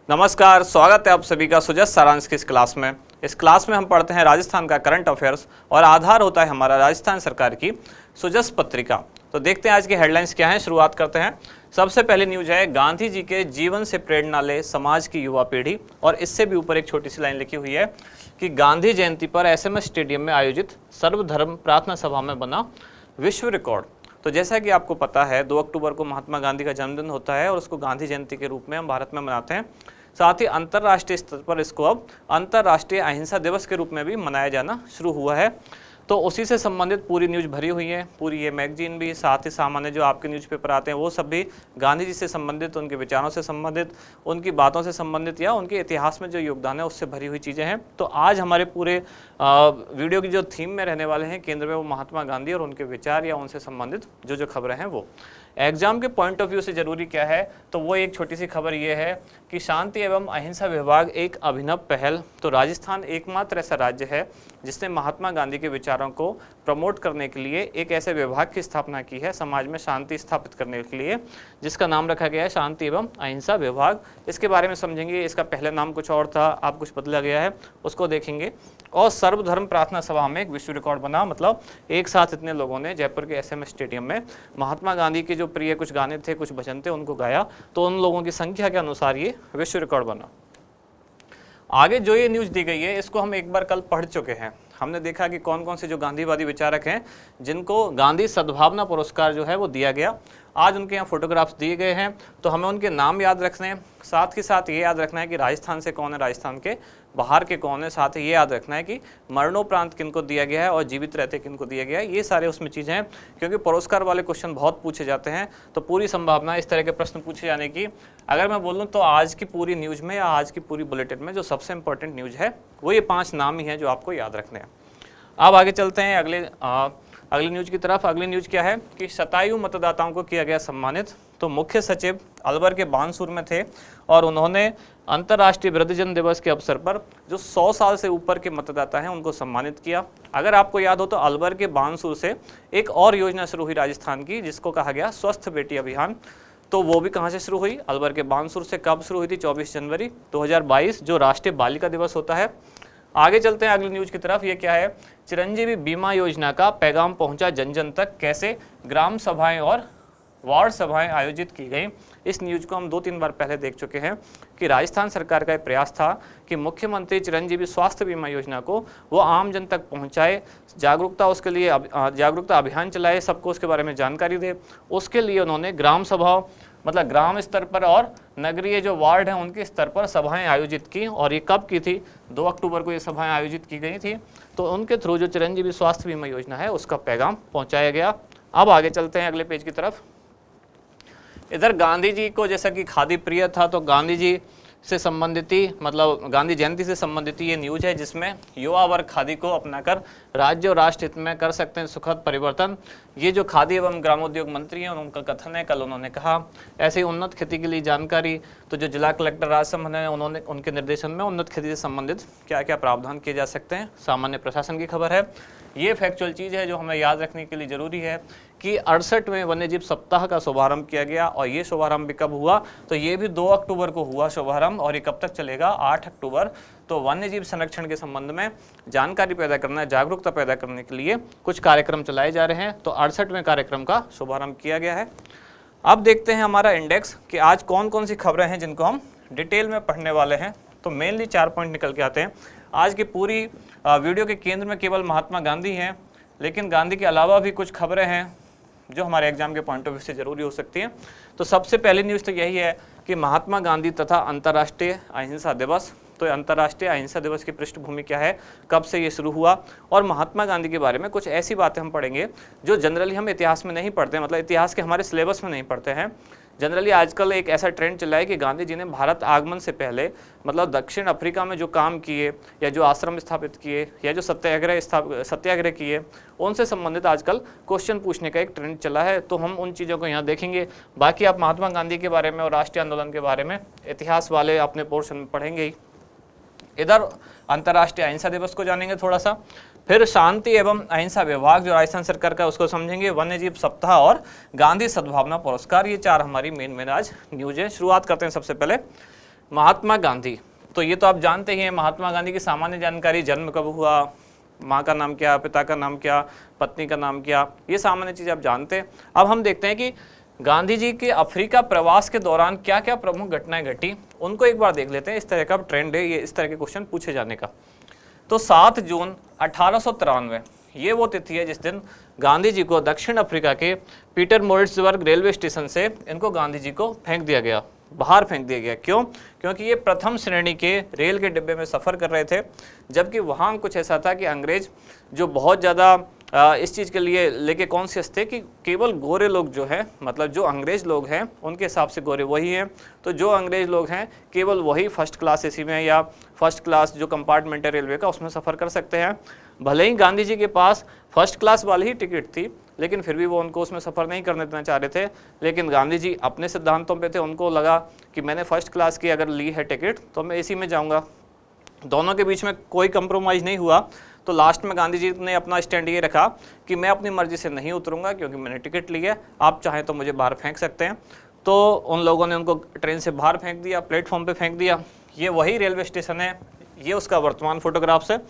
नमस्कार, स्वागत है आप सभी का सुजस सारांश की इस क्लास में। इस क्लास में हम पढ़ते हैं राजस्थान का करंट अफेयर्स और आधार होता है हमारा राजस्थान सरकार की सुजस पत्रिका। तो देखते हैं आज की हेडलाइंस क्या हैं, शुरुआत करते हैं। सबसे पहले न्यूज है, गांधी जी के जीवन से प्रेरणा ले समाज की युवा पीढ़ी। और इससे भी ऊपर एक छोटी सी लाइन लिखी हुई है कि गांधी जयंती पर एसएमएस स्टेडियम में आयोजित सर्वधर्म प्रार्थना सभा में बना विश्व रिकॉर्ड। तो जैसा कि आपको पता है 2 अक्टूबर को महात्मा गांधी का जन्मदिन होता है और उसको गांधी जयंती के रूप में हम भारत में मनाते हैं। साथ ही अंतर्राष्ट्रीय स्तर पर इसको अब अंतर्राष्ट्रीय अहिंसा दिवस के रूप में भी मनाया जाना शुरू हुआ है। तो उसी से संबंधित पूरी न्यूज़ भरी हुई है, पूरी ये मैगजीन भी, साथ ही सामान्य जो आपके न्यूज़पेपर आते हैं वो सब भी गांधी जी से संबंधित, उनके विचारों से संबंधित, उनकी बातों से संबंधित या उनके इतिहास में जो योगदान है उससे भरी हुई चीज़ें हैं। तो आज हमारे पूरे वीडियो की जो थीम में रहने वाले हैं केंद्र में, वो महात्मा गांधी और उनके विचार या उनसे संबंधित जो जो खबरें हैं वो। एग्जाम के पॉइंट ऑफ व्यू से जरूरी क्या है, तो वो एक छोटी सी खबर ये है कि शांति एवं अहिंसा विभाग एक अभिनव पहल। तो राजस्थान एकमात्र ऐसा राज्य है जिसने महात्मा गांधी के विचारों को प्रमोट करने के लिए एक ऐसे विभाग की स्थापना की है, समाज में शांति स्थापित करने के लिए, जिसका नाम रखा गया है शांति एवं अहिंसा विभाग। इसके बारे में समझेंगे, इसका पहले नाम कुछ और था, अब कुछ बदला गया है, उसको देखेंगे। और सर्वधर्म प्रार्थना सभा में एक विश्व रिकॉर्ड बना, मतलब एक साथ इतने लोगों ने जयपुर के एसएमएस स्टेडियम में महात्मा गांधी के जो प्रिय कुछ गाने थे, कुछ भजन थे, उनको गाया। तो उन लोगों की संख्या के अनुसार ये विश्व रिकॉर्ड बना। आगे जो ये न्यूज़ दी गई है इसको हम एक बार कल पढ़ चुके हैं। हमने देखा कि कौन कौन से जो गांधीवादी विचारक हैं जिनको गांधी सद्भावना पुरस्कार जो है वो दिया गया। आज उनके यहाँ फोटोग्राफ्स दिए गए हैं, तो हमें उनके नाम याद रखने हैं। साथ ही साथ ये याद रखना है कि राजस्थान से कौन है, राजस्थान के बाहर के कौन है। साथ ही ये याद रखना है कि मरणोपरांत किनको दिया गया है और जीवित रहते किनको दिया गया है। ये सारे उसमें चीज़ें हैं, क्योंकि पुरस्कार वाले क्वेश्चन बहुत पूछे जाते हैं। तो पूरी संभावना इस तरह के प्रश्न पूछे जाने की, अगर मैं बोलूँ तो आज की पूरी न्यूज़ में या आज की पूरी बुलेटिन में जो सबसे इंपॉर्टेंट न्यूज़ है वो ये 5 नाम ही हैं जो आपको याद रखने हैं। अब आगे चलते हैं अगली न्यूज़ की तरफ। अगली न्यूज़ क्या है कि शतायु मतदाताओं को किया गया सम्मानित। तो मुख्य सचिव अलवर के बानसूर में थे और उन्होंने अंतर्राष्ट्रीय वृद्धजन दिवस के अवसर पर जो 100 साल से ऊपर के मतदाता हैं उनको सम्मानित किया। अगर आपको याद हो तो अलवर के बानसूर से एक और योजना शुरू हुई राजस्थान की, जिसको कहा गया स्वस्थ बेटी अभियान। तो वो भी कहाँ से शुरू हुई, अलवर के बानसूर से। कब शुरू हुई थी? 24 जनवरी 2022, जो राष्ट्रीय बालिका दिवस होता है। आगे चलते हैं अगली न्यूज़ की तरफ। ये क्या है, चिरंजीवी बीमा योजना का पैगाम पहुंचा जन जन तक, कैसे ग्राम सभाएं और वार्ड सभाएं आयोजित की गई। इस न्यूज़ को हम 2-3 बार पहले देख चुके हैं कि राजस्थान सरकार का एक प्रयास था कि मुख्यमंत्री चिरंजीवी स्वास्थ्य बीमा योजना को वो आम जन तक पहुंचाए, जागरूकता उसके लिए जागरूकता अभियान चलाए, सबको उसके बारे में जानकारी दे। उसके लिए उन्होंने ग्राम सभाओं, मतलब ग्राम स्तर पर और नगरीय जो वार्ड हैं उनके स्तर पर सभाएं आयोजित की। और ये कब की थी? 2 अक्टूबर को ये सभाएं आयोजित की गई थी। तो उनके थ्रू जो चिरंजीवी स्वास्थ्य बीमा योजना है उसका पैगाम पहुंचाया गया। अब आगे चलते हैं अगले पेज की तरफ। इधर गांधी जी को जैसा कि खादी प्रिय था, तो गांधी जी से संबंधित ही, मतलब गांधी जयंती से संबंधित ये न्यूज है जिसमें युवा वर्ग खादी को अपनाकर राज्य और राष्ट्र हित में कर सकते हैं सुखद परिवर्तन। ये जो खादी एवं ग्रामोद्योग मंत्री हैं उनका कथन है, कल उन्होंने कहा। ऐसे ही उन्नत खेती के लिए जानकारी, तो जो जिला कलेक्टर राजसमंद है उन्होंने उनके निर्देशन में उन्नत खेती से संबंधित क्या क्या प्रावधान किए जा सकते हैं, सामान्य प्रशासन की खबर है। ये फैक्चुअल चीज़ है जो हमें याद रखने के लिए ज़रूरी है कि 68वें वन्यजीव सप्ताह का शुभारंभ किया गया। और ये शुभारंभ भी कब हुआ, तो ये भी 2 अक्टूबर को हुआ शुभारंभ, और ये कब तक चलेगा? 8 अक्टूबर। तो वन्यजीव संरक्षण के संबंध में जानकारी पैदा करना, जागरूकता पैदा करने के लिए कुछ कार्यक्रम चलाए जा रहे हैं। तो 68वें कार्यक्रम का शुभारंभ किया गया है। अब देखते हैं हमारा इंडेक्स कि आज कौन कौन सी खबरें हैं जिनको हम डिटेल में पढ़ने वाले हैं। तो मेनली 4 पॉइंट निकल के आते हैं। आज की पूरी वीडियो के केंद्र में केवल महात्मा गांधी हैं, लेकिन गांधी के अलावा भी कुछ खबरें हैं जो हमारे एग्जाम के पॉइंट ऑफ व्यू से जरूरी हो सकती हैं। तो सबसे पहली न्यूज़ तो यही है कि महात्मा गांधी तथा अंतर्राष्ट्रीय अहिंसा दिवस। तो अंतर्राष्ट्रीय अहिंसा दिवस की पृष्ठभूमि क्या है, कब से ये शुरू हुआ, और महात्मा गांधी के बारे में कुछ ऐसी बातें हम पढ़ेंगे जो जनरली हम इतिहास में नहीं पढ़ते हैं, मतलब इतिहास के हमारे सिलेबस में नहीं पढ़ते हैं। जनरली आजकल एक ऐसा ट्रेंड चला है कि गांधी जी ने भारत आगमन से पहले, मतलब दक्षिण अफ्रीका में जो काम किए या जो आश्रम स्थापित किए या जो सत्याग्रह किए, उनसे संबंधित आजकल क्वेश्चन पूछने का एक ट्रेंड चला है। तो हम उन चीज़ों को यहाँ देखेंगे। बाकी आप महात्मा गांधी के बारे में और राष्ट्रीय आंदोलन के बारे में इतिहास वाले अपने पोर्शन में पढ़ेंगे ही। इधर अंतर्राष्ट्रीय अहिंसा दिवस को जानेंगे थोड़ा सा, फिर शांति एवं अहिंसा विभाग जो राजस्थान सरकार का उसको समझेंगे, वन्यजीव सप्ताह और गांधी सद्भावना पुरस्कार। ये 4 हमारी मेन आज न्यूज है। शुरुआत करते हैं सबसे पहले महात्मा गांधी, तो ये तो आप जानते ही हैं। महात्मा गांधी की सामान्य जानकारी, जन्म कब हुआ, माँ का नाम क्या, पिता का नाम क्या, पत्नी का नाम क्या, ये सामान्य चीज़ आप जानते हैं। अब हम देखते हैं कि गांधी जी के अफ्रीका प्रवास के दौरान क्या क्या प्रमुख घटनाएं घटी, उनको एक बार देख लेते हैं। इस तरह का ट्रेंड है ये, इस तरह के क्वेश्चन पूछे जाने का। तो 7 जून 1893 ये वो तिथि है जिस दिन गांधी जी को दक्षिण अफ्रीका के पीटरमोरिट्जबर्ग रेलवे स्टेशन से इनको गांधी जी को फेंक दिया गया, बाहर फेंक दिया गया। क्यों? क्योंकि ये प्रथम श्रेणी के रेल के डिब्बे में सफ़र कर रहे थे, जबकि वहाँ कुछ ऐसा था कि अंग्रेज जो बहुत ज़्यादा इस चीज़ के लिए लेके कॉन्शियस थे कि केवल गोरे लोग जो हैं, मतलब जो अंग्रेज लोग हैं उनके हिसाब से गोरे वही हैं, तो जो अंग्रेज लोग हैं केवल वही फर्स्ट क्लास एसी में या फर्स्ट क्लास जो कंपार्टमेंट है रेलवे का उसमें सफ़र कर सकते हैं। भले ही गांधी जी के पास फर्स्ट क्लास वाली ही टिकट थी, लेकिन फिर भी वो उनको उसमें सफ़र नहीं करने देना चाह रहे थे। लेकिन गांधी जी अपने सिद्धांतों पे थे, उनको लगा कि मैंने फर्स्ट क्लास की अगर ली है टिकट तो मैं एसी में जाऊंगा। दोनों के बीच में कोई कंप्रोमाइज़ नहीं हुआ, तो लास्ट में गांधी जी ने अपना स्टैंड ये रखा कि मैं अपनी मर्जी से नहीं उतरूंगा क्योंकि मैंने टिकट ली है, आप चाहें तो मुझे बाहर फेंक सकते हैं। तो उन लोगों ने उनको ट्रेन से बाहर फेंक दिया, प्लेटफॉर्म पे फेंक दिया। ये वही रेलवे स्टेशन है, ये उसका वर्तमान फोटोग्राफ्स है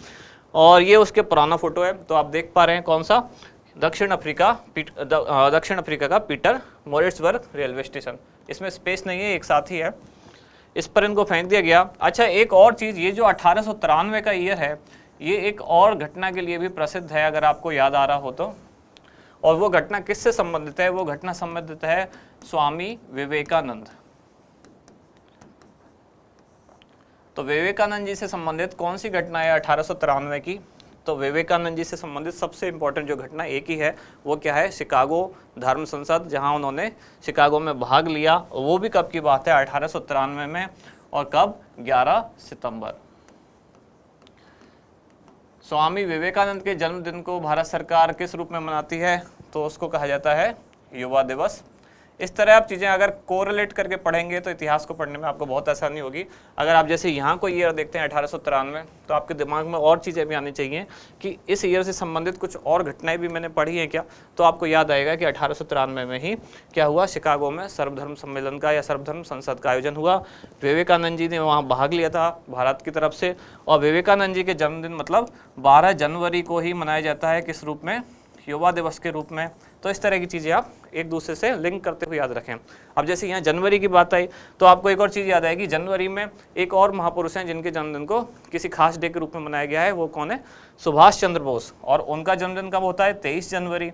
और ये उसके पुराना फोटो है। तो आप देख पा रहे हैं कौन सा, दक्षिण अफ्रीका का पीटरमोरिट्जबर्ग रेलवे स्टेशन। इसमें स्पेस नहीं है, एक साथ ही है, इस पर इनको फेंक दिया गया। अच्छा, एक और चीज़, ये जो 1893 का ईयर है, ये एक और घटना के लिए भी प्रसिद्ध है, अगर आपको याद आ रहा हो तो। और वो घटना किससे संबंधित है? वो घटना संबंधित है स्वामी विवेकानंद। तो विवेकानंद जी से संबंधित कौन सी घटना है 1893 की? तो विवेकानंद जी से संबंधित सबसे इम्पोर्टेंट जो घटना एक ही है, वो क्या है? शिकागो धर्म संसद, जहां उन्होंने शिकागो में भाग लिया। वो भी कब की बात है? 1893 में। और कब? 11 सितंबर। स्वामी विवेकानंद के जन्मदिन को भारत सरकार किस रूप में मनाती है? तो उसको कहा जाता है युवा दिवस। इस तरह आप चीज़ें अगर कोरिलेट करके पढ़ेंगे तो इतिहास को पढ़ने में आपको बहुत आसानी होगी। अगर आप जैसे यहाँ कोई ईयर देखते हैं 1893, तो आपके दिमाग में और चीज़ें भी आनी चाहिए कि इस ईयर से संबंधित कुछ और घटनाएं भी मैंने पढ़ी हैं क्या, तो आपको याद आएगा कि 1893 में ही क्या हुआ, शिकागो में सर्वधर्म सम्मेलन का या सर्वधर्म संसद का आयोजन हुआ। विवेकानंद जी ने वहाँ भाग लिया था भारत की तरफ से। और विवेकानंद जी के जन्मदिन मतलब 12 जनवरी को ही मनाया जाता है, किस रूप में? युवा दिवस के रूप में। तो इस तरह की चीज़ें आप एक दूसरे से लिंक करते हुए याद रखें। अब जैसे यहाँ जनवरी की बात आई तो आपको एक और चीज़ याद आएगी, जनवरी में एक और महापुरुष हैं जिनके जन्मदिन को किसी खास डे के रूप में मनाया गया है। वो कौन है? सुभाष चंद्र बोस। और उनका जन्मदिन कब होता है? 23 जनवरी।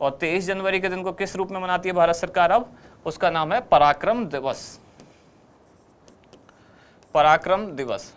और 23 जनवरी के दिन को किस रूप में मनाती है भारत सरकार? अब उसका नाम है पराक्रम दिवस। पराक्रम दिवस।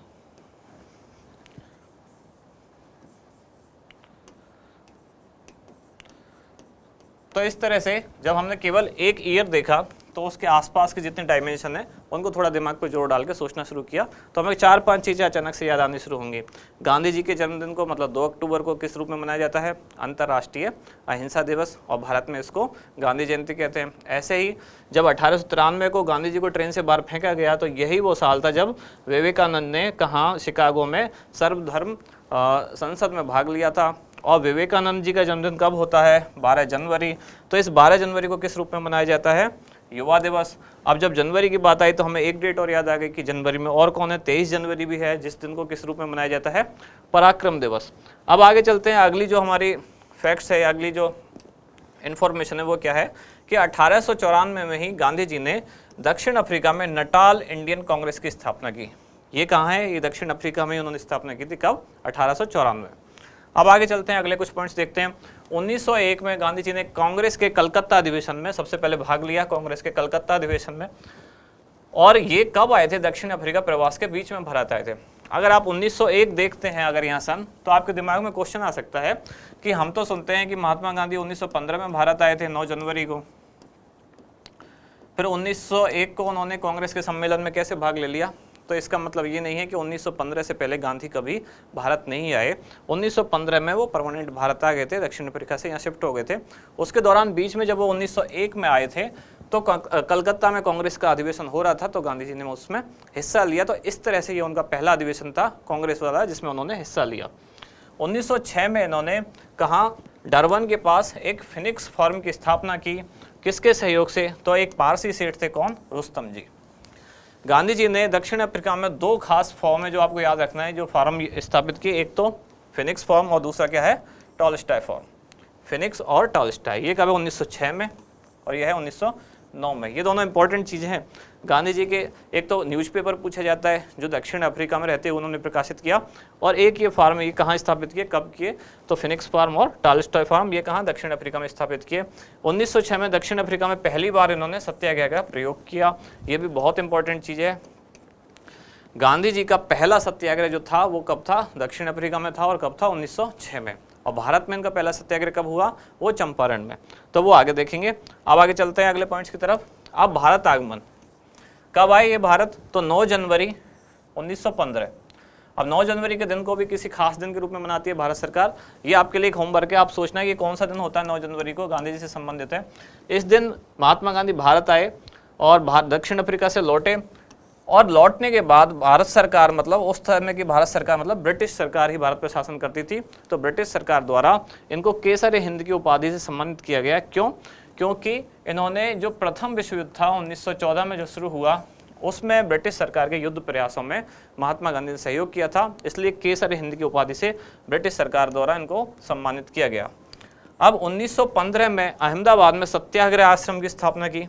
तो इस तरह से जब हमने केवल एक ईयर देखा तो उसके आसपास के जितने डायमेंशन है उनको थोड़ा दिमाग पर जोर डाल के सोचना शुरू किया तो हमें 4-5 चीज़ें अचानक से याद आनी शुरू होंगी। गांधी जी के जन्मदिन को मतलब 2 अक्टूबर को किस रूप में मनाया जाता है? अंतर्राष्ट्रीय अहिंसा दिवस, और भारत में इसको गांधी जयंती कहते हैं। ऐसे ही जब 1893 को गांधी जी को ट्रेन से बाहर फेंका गया तो यही वो साल था जब विवेकानंद ने कहाँ? शिकागो में सर्वधर्म संसद में भाग लिया था। और विवेकानंद जी का जन्मदिन कब होता है? 12 जनवरी। तो इस 12 जनवरी को किस रूप में मनाया जाता है? युवा दिवस। अब जब जनवरी की बात आई तो हमें एक डेट और याद आ गई कि जनवरी में और कौन है? 23 जनवरी भी है, जिस दिन को किस रूप में मनाया जाता है? पराक्रम दिवस। अब आगे चलते हैं, अगली जो हमारी फैक्ट्स है, अगली जो इन्फॉर्मेशन है वो क्या है कि 1894 में ही गांधी जी ने दक्षिण अफ्रीका में नटाल इंडियन कांग्रेस की स्थापना की। ये कहाँ है? ये दक्षिण अफ्रीका में उन्होंने स्थापना की थी। कब? 1894। अब आगे चलते हैं, अगले कुछ पॉइंट्स देखते हैं। 1901 में गांधी जी ने कांग्रेस के कलकत्ता अधिवेशन में सबसे पहले भाग लिया, कांग्रेस के कलकत्ता अधिवेशन में। और ये कब आए थे? दक्षिण अफ्रीका प्रवास के बीच में भारत आए थे। अगर आप 1901 देखते हैं अगर यहाँ सन, तो आपके दिमाग में क्वेश्चन आ सकता है कि हम तो सुनते हैं कि महात्मा गांधी 1915 में भारत आए थे 9 जनवरी को, फिर 1901 को उन्होंने कांग्रेस के सम्मेलन में कैसे भाग ले लिया? तो इसका मतलब ये नहीं है कि 1915 से पहले गांधी कभी भारत नहीं आए। 1915 में वो परमानेंट भारत आ गए थे, दक्षिण अफ्रीका से यहाँ शिफ्ट हो गए थे। उसके दौरान बीच में जब वो 1901 में आए थे तो कलकत्ता में कांग्रेस का अधिवेशन हो रहा था, तो गांधी जी ने उसमें हिस्सा लिया। तो इस तरह से ये उनका पहला अधिवेशन था कांग्रेस वाला जिसमें उन्होंने हिस्सा लिया। 1906 में इन्होंने कहाँ? डरबन के पास एक फिनिक्स फर्म की स्थापना की। किसके सहयोग से? तो एक पारसी सेठ थे, कौन? रुस्तम जी। गांधी जी ने दक्षिण अफ्रीका में दो खास फॉर्म है जो आपको याद रखना है, जो फार्म स्थापित किए, एक तो फिनिक्स फॉर्म और दूसरा क्या है, टॉलस्टॉय फॉर्म। फिनिक्स और टॉलस्टॉय, ये कब है 1906 में और ये है 1909 में। ये दोनों इंपॉर्टेंट चीज़ें हैं गांधी जी के। एक तो न्यूज़पेपर पूछा जाता है जो दक्षिण अफ्रीका में रहते उन्होंने प्रकाशित किया, और एक ये फार्म, ये कहाँ स्थापित किए, कब किए, तो फिनिक्स फार्म और टॉलस्टॉय फार्म ये कहाँ, दक्षिण अफ्रीका में स्थापित किए। 1906 में दक्षिण अफ्रीका में पहली बार इन्होंने सत्याग्रह का प्रयोग किया, ये भी बहुत इंपॉर्टेंट चीज़ है। गांधी जी का पहला सत्याग्रह जो था वो कब था, दक्षिण अफ्रीका में था, और कब था, 1906 में। और भारत में इनका पहला सत्याग्रह कब हुआ, वो चंपारण में, तो वो आगे देखेंगे। अब आगे चलते हैं अगले पॉइंट्स की तरफ। अब भारत आगमन कब आए ये भारत, तो 9 जनवरी 1915। अब 9 जनवरी के दिन को भी किसी खास दिन के रूप में मनाती है भारत सरकार। ये आपके लिए एक होमवर्क है, आप सोचना है कि कौन सा दिन होता है 9 जनवरी को, गांधी जी से संबंधित है। इस दिन महात्मा गांधी भारत आए और दक्षिण अफ्रीका से लौटे, और लौटने के बाद भारत सरकार, मतलब उस समय की भारत सरकार मतलब ब्रिटिश सरकार ही भारत पर शासन करती थी, तो ब्रिटिश सरकार द्वारा इनको केसर हिंद की उपाधि से सम्मानित किया गया। क्यों, क्योंकि इन्होंने जो प्रथम विश्व युद्ध था 1914 में जो शुरू हुआ, उसमें ब्रिटिश सरकार के युद्ध प्रयासों में महात्मा गांधी ने सहयोग किया था, इसलिए केसर हिंद की उपाधि से ब्रिटिश सरकार द्वारा इनको सम्मानित किया गया। अब 1915 में अहमदाबाद में सत्याग्रह आश्रम की स्थापना की।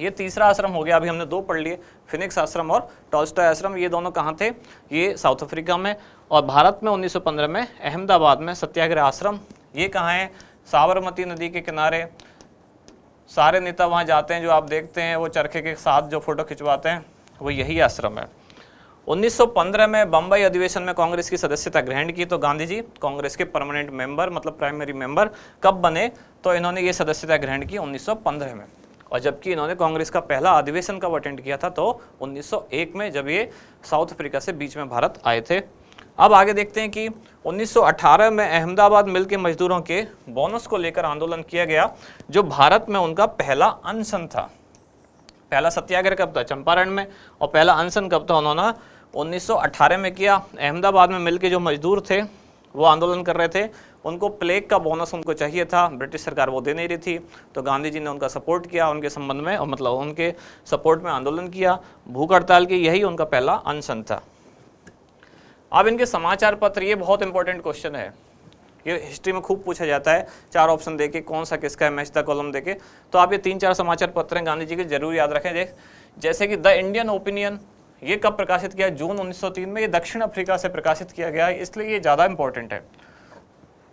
ये तीसरा आश्रम हो गया, अभी हमने दो पढ़ लिए, फिनिक्स आश्रम और टॉलस्टॉय आश्रम। ये दोनों कहाँ थे, ये साउथ अफ्रीका में, और भारत में 1915 में अहमदाबाद में सत्याग्रह आश्रम। ये कहाँ है, साबरमती नदी के किनारे। सारे नेता वहाँ जाते हैं, जो आप देखते हैं वो चरखे के साथ जो फोटो खिंचवाते हैं, वो यही आश्रम है। 1915 में बम्बई अधिवेशन में कांग्रेस की सदस्यता ग्रहण की, तो गांधी जी कांग्रेस के परमानेंट मेंबर मतलब प्राइमरी मेंबर कब बने, तो इन्होंने ये सदस्यता ग्रहण की 1915 में। और जबकि इन्होंने कांग्रेस का पहला अधिवेशन कब अटेंड किया था, तो 1901 में, जब ये साउथ अफ्रीका से बीच में भारत आए थे। अब आगे देखते हैं कि 1918 में अहमदाबाद मिल के मजदूरों के बोनस को लेकर आंदोलन किया गया, जो भारत में उनका पहला अनशन था। पहला सत्याग्रह कब था, चंपारण में, और पहला अनशन कब था, उन्होंने 1918 में किया। अहमदाबाद में मिल के जो मजदूर थे वो आंदोलन कर रहे थे, उनको प्लेग का बोनस उनको चाहिए था, ब्रिटिश सरकार वो दे नहीं रही थी, तो गांधी जी ने उनका सपोर्ट किया, उनके संबंध में, और मतलब उनके सपोर्ट में आंदोलन किया। भूख हड़ताल की, यही उनका पहला अनशन था। अब इनके समाचार पत्र, ये बहुत इंपॉर्टेंट क्वेश्चन है, ये हिस्ट्री में खूब पूछा जाता है, 4 ऑप्शन देके कौन सा किसका है, मैच द कॉलम देके। तो आप ये 3-4 समाचार पत्र हैं गांधी जी के, जरूर याद रखें। जैसे कि द इंडियन ओपिनियन, ये कब प्रकाशित किया, जून 1903 में, ये दक्षिण अफ्रीका से प्रकाशित किया गया, इसलिए ये ज़्यादा इंपॉर्टेंट है।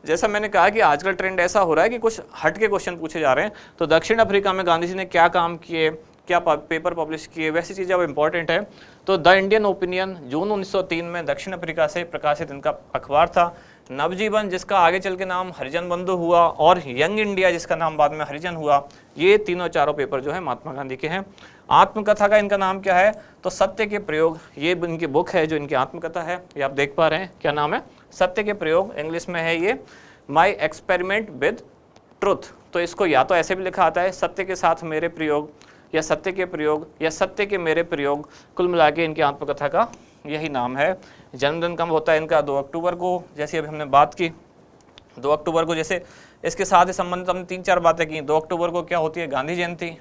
जैसा मैंने कहा कि आजकल ट्रेंड ऐसा हो रहा है कि कुछ हट के क्वेश्चन पूछे जा रहे हैं, तो दक्षिण अफ्रीका में गांधी जी ने क्या काम किए, क्या पेपर पब्लिश किए, वैसी चीज़ें अब इंपॉर्टेंट है। तो द इंडियन ओपिनियन जून 1903 में दक्षिण अफ्रीका से प्रकाशित इनका अखबार था। नवजीवन, जिसका आगे चल के नाम हरिजन बंधु हुआ, और यंग इंडिया, जिसका नाम बाद में हरिजन हुआ, ये तीनों चारों पेपर जो है महात्मा गांधी के हैं। आत्मकथा का इनका नाम क्या है, तो सत्य के प्रयोग, ये इनकी बुक है जो इनकी आत्मकथा है, ये आप देख पा रहे हैं, क्या नाम है, सत्य के प्रयोग, इंग्लिश में है ये माई एक्सपेरिमेंट विद ट्रुथ। तो इसको या तो ऐसे भी लिखा आता है, सत्य के साथ मेरे प्रयोग, या सत्य के प्रयोग, या सत्य के मेरे प्रयोग, कुल मिला के इनकी आत्मकथा का यही नाम है। जन्मदिन कब होता है इनका, 2 अक्टूबर को, जैसे अभी हमने बात की 2 अक्टूबर को। जैसे इसके साथ ही संबंधित हमने 3-4 बातें की। 2 अक्टूबर को क्या होती है, गांधी जयंती।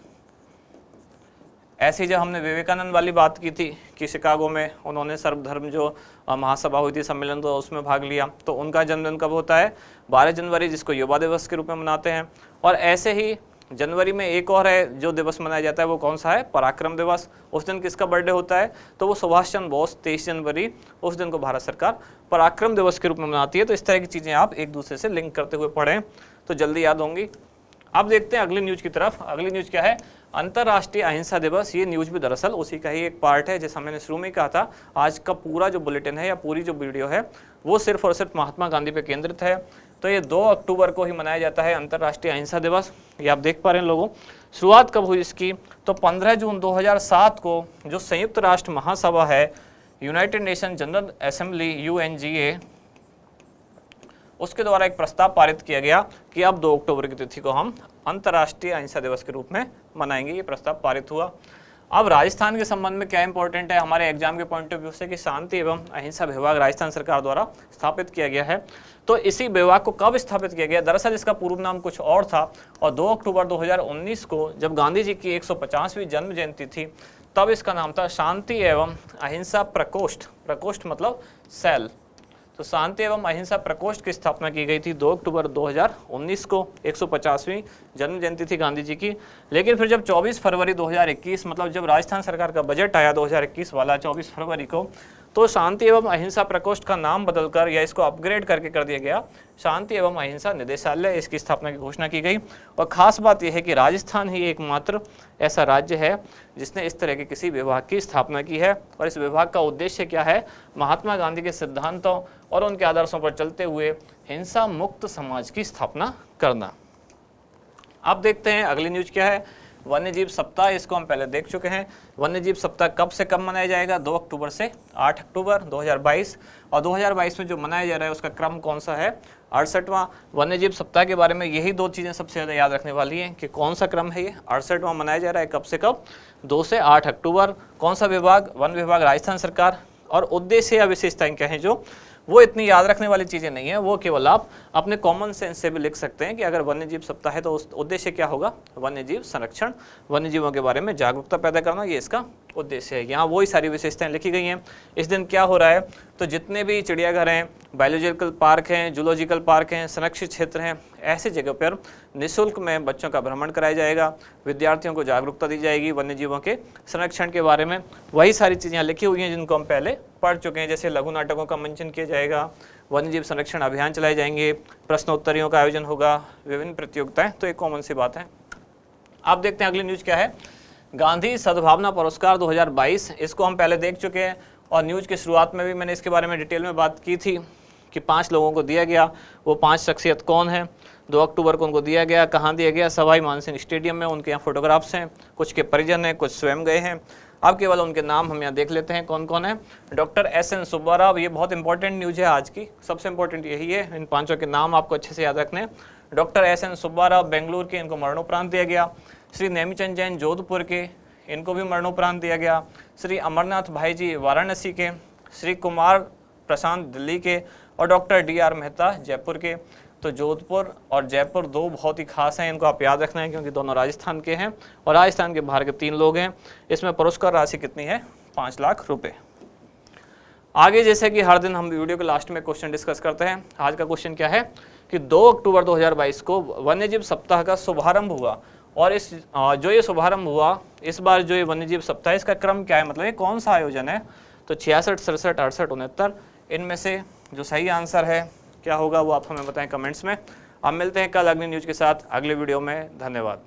ऐसी जब हमने विवेकानंद वाली बात की थी कि शिकागो में उन्होंने सर्वधर्म जो महासभा हुई थी, सम्मेलन, तो उसमें भाग लिया, तो उनका जन्मदिन कब होता है, 12 जनवरी, जिसको युवा दिवस के रूप में मनाते हैं। और ऐसे ही जनवरी में एक और है जो दिवस मनाया जाता है, वो कौन सा है, पराक्रम दिवस। उस दिन किसका बर्थडे होता है, तो वो सुभाष चंद्र बोस, 23 जनवरी, उस दिन को भारत सरकार पराक्रम दिवस के रूप में मनाती है। तो इस तरह की चीज़ें आप एक दूसरे से लिंक करते हुए पढ़ें तो जल्दी याद होंगी। अब देखते हैं अगली न्यूज़ की तरफ। अगली न्यूज़ क्या है, अंतर्राष्ट्रीय अहिंसा दिवस। ये न्यूज़ भी दरअसल उसी का ही एक पार्ट है, जैसा मैंने शुरू में कहा था। आज का पूरा जो बुलेटिन है या पूरी जो वीडियो है वो सिर्फ और सिर्फ महात्मा गांधी पे केंद्रित है। तो ये 2 अक्टूबर को ही मनाया जाता है अंतर्राष्ट्रीय अहिंसा दिवस। ये आप देख पा रहे हैं लोगों। शुरुआत कब हुई इसकी, तो 15 जून 2007 को जो संयुक्त राष्ट्र महासभा है, United nation general assembly UNGA, उसके द्वारा एक प्रस्ताव पारित किया गया कि अब 2 अक्टूबर की तिथि को हम अंतर्राष्ट्रीय अहिंसा दिवस के रूप में मनाएंगे। ये प्रस्ताव पारित हुआ। अब राजस्थान के संबंध में क्या इंपॉर्टेंट है हमारे एग्जाम के पॉइंट ऑफ व्यू से, कि शांति एवं अहिंसा विभाग राजस्थान सरकार द्वारा स्थापित किया गया है। तो इसी विभाग को कब स्थापित किया गया, दरअसल इसका पूर्व नाम कुछ और था, और 2 अक्टूबर 2019 को जब गांधी जी की 150वीं जन्म जयंती थी, तब इसका नाम था शांति एवं अहिंसा प्रकोष्ठ। प्रकोष्ठ मतलब सेल। तो शांति एवं अहिंसा प्रकोष्ठ की स्थापना की गई थी 2 अक्टूबर 2019 को। 150वीं जन्म जयंती थी गांधी जी की। लेकिन फिर जब 24 फरवरी 2021 मतलब जब राजस्थान सरकार का बजट आया 2021 वाला 24 फरवरी को, तो शांति एवं अहिंसा प्रकोष्ठ का नाम बदलकर या इसको अपग्रेड करके कर दिया गया शांति एवं अहिंसा निदेशालय। इसकी स्थापना की घोषणा की गई। और खास बात यह है कि राजस्थान ही एकमात्र ऐसा राज्य है जिसने इस तरह के किसी विभाग की स्थापना की है। और इस विभाग का उद्देश्य क्या है? महात्मा गांधी के सिद्धांतों और उनके आदर्शों पर चलते हुए हिंसा मुक्त समाज की स्थापना करना। अब देखते हैं अगली न्यूज क्या है। वन्यजीव सप्ताह, इसको हम पहले देख चुके हैं। वन्यजीव सप्ताह कब से कब मनाया जाएगा? 2 अक्टूबर से 8 अक्टूबर 2022। और 2022 में जो मनाया जा रहा है उसका क्रम कौन सा है? 68वां। वन्यजीव सप्ताह के बारे में यही 2 चीज़ें सबसे ज़्यादा याद रखने वाली हैं कि कौन सा क्रम है ये। 68वां मनाया जा रहा है कब से कब? 2 से 8 अक्टूबर। कौन सा विभाग? वन विभाग, राजस्थान सरकार। और उद्देश्य या विशेषताएं क्या हैं जो वो इतनी याद रखने वाली चीज़ें नहीं है, वो केवल आप अपने कॉमन सेंस से भी लिख सकते हैं कि अगर वन्यजीव सप्ताह है तो उस उद्देश्य क्या होगा? वन्यजीव संरक्षण, वन्यजीवों के बारे में जागरूकता पैदा करना, ये इसका उद्देश्य है। यहाँ वही सारी विशेषताएं लिखी गई हैं। इस दिन क्या हो रहा है? तो जितने भी चिड़ियाघर हैं, बायोलॉजिकल पार्क हैं, जूलॉजिकल पार्क हैं, संरक्षित क्षेत्र हैं, ऐसी जगह पर निःशुल्क में बच्चों का भ्रमण कराया जाएगा। विद्यार्थियों को जागरूकता दी जाएगी वन्यजीवों के संरक्षण के बारे में। वही सारी चीज़ें लिखी हुई हैं जिनको हम पहले पढ़ चुके हैं। जैसे लघु नाटकों का मंचन किया जाएगा, वन्यजीव संरक्षण अभियान चलाए जाएंगे, प्रश्नोत्तरियों का आयोजन होगा, विभिन्न प्रतियोगिताएं। तो एक कॉमन सी बात है। आप देखते हैं अगली न्यूज क्या है। गांधी सद्भावना पुरस्कार 2022, इसको हम पहले देख चुके हैं और न्यूज की शुरुआत में भी मैंने इसके बारे में डिटेल में बात की थी कि 5 लोगों को दिया गया। वो 5 शख्सियत कौन है? 2 अक्टूबर को उनको दिया गया। कहाँ दिया गया? सवाई मानसिंह स्टेडियम में। उनके यहाँ फोटोग्राफ्स हैं, कुछ के परिजन हैं, कुछ स्वयं गए हैं। अब केवल उनके नाम हम यहाँ देख लेते हैं कौन कौन है। डॉक्टर SN सुब्बा राव, ये बहुत इंपॉर्टेंट न्यूज है आज की, सबसे इंपॉर्टेंट यही है। इन 5 के नाम आपको अच्छे से याद रखने हैं। डॉक्टर SN सुब्बा राव बेंगलुरु के, इनको मरणोपरांत दिया गया। श्री नेमीचंद जैन जोधपुर के, इनको भी मरणोपरांत दिया गया। श्री अमरनाथ भाई जी वाराणसी के, श्री कुमार प्रशांत दिल्ली के और डॉक्टर DR मेहता जयपुर के। तो जोधपुर और जयपुर 2 बहुत ही खास हैं, इनको आप याद रखना है क्योंकि दोनों राजस्थान के हैं और राजस्थान के बाहर के 3 लोग हैं। इसमें पुरस्कार राशि कितनी है? 5 लाख रुपए। आगे जैसे कि हर दिन हम वीडियो के लास्ट में क्वेश्चन डिस्कस करते हैं। आज का क्वेश्चन क्या है कि 2 अक्टूबर 2022 को वन्यजीव सप्ताह का शुभारंभ हुआ और इस जो ये शुभारंभ हुआ इस बार जो ये वन्यजीव सप्ताह है इसका क्रम क्या है, मतलब ये कौन सा आयोजन है? तो 66, 67, 68, 69 इनमें से जो सही आंसर है क्या होगा वो आप हमें बताएं कमेंट्स में। अब मिलते हैं कल अगली न्यूज़ के साथ अगले वीडियो में। धन्यवाद।